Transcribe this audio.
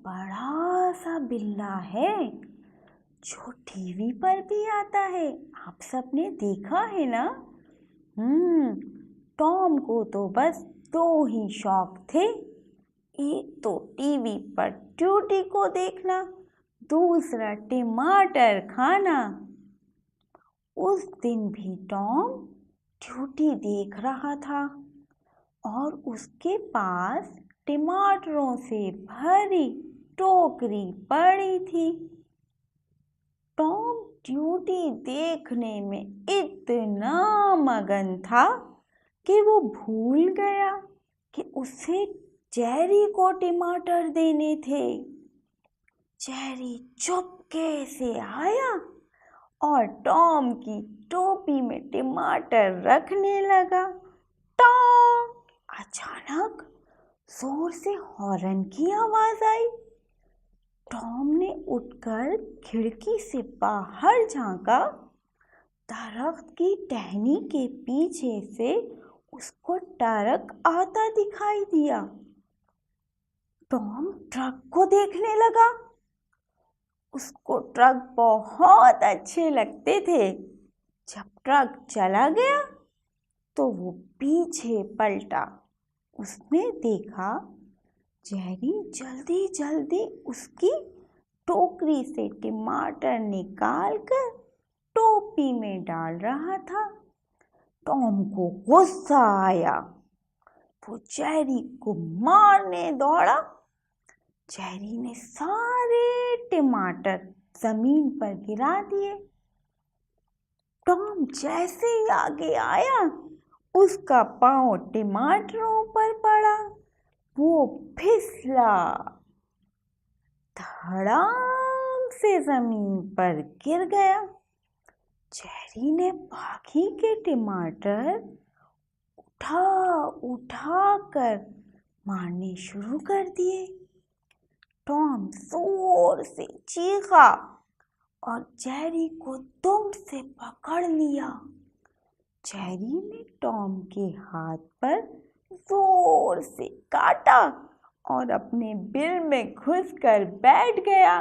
बड़ा सा बिल्ला है जो टीवी पर भी आता है। आप सबने देखा है ना। टॉम को तो बस दो ही शौक थे, एक तो टीवी पर ट्यूटी को देखना, दूसरा टमाटर खाना। उस दिन भी टॉम ट्यूटी देख रहा था और उसके पास टमाटरों से भरी टोकरी पड़ी थी। टॉम ट्यूटी देखने में इतना मगन था कि वो भूल गया कि उसे जेरी को टमाटर देने थे। जेरी चुपके से आया और टॉम की टोपी में टमाटर रखने लगा। टॉम! अचानक जोर से हॉर्न की आवाज आई। टॉम ने उठकर खिड़की से बाहर झांका। दरख्त की टहनी के पीछे से उसको ट्रक आता दिखाई दिया। टॉम ट्रक को देखने लगा। उसको ट्रक बहुत अच्छे लगते थे। जब ट्रक चला गया तो वो पीछे पलटा। उसने देखा जेरी जल्दी जल्दी उसकी टोकरी से टमाटर निकाल कर टोपी में डाल रहा था। टॉम को गुस्सा आया। वो जेरी को मारने दौड़ा। जेरी ने सारे टमाटर जमीन पर गिरा दिए। टॉम जैसे ही आगे आया, उसका पांव टमाटरों पर पड़ा। वो फिसला, धड़ाम से जमीन पर गिर गया। जेरी ने बाकी के टमाटर उठा उठा कर मारने शुरू कर दिए। टॉम जोर से चीखा और जेरी को दुम से पकड़ लिया। जेरी ने टॉम के हाथ पर जोर से काटा और अपने बिल में घुसकर बैठ गया।